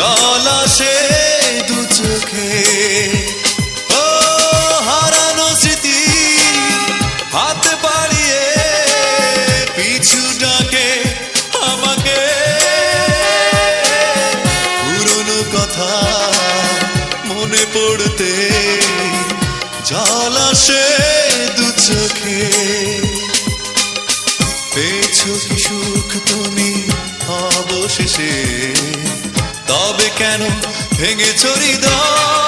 জল আসে দু চোখে। ও হারানো স্মৃতি হাত বাড়িয়ে পিছু ডাকে আমাকে। পুরনো কথা মনে পড়তে জল আসে দু চোখে। পেয়েছো কি সুখ তুমি অবশেষে, তবে কেন ভেঙেছো হৃদয়?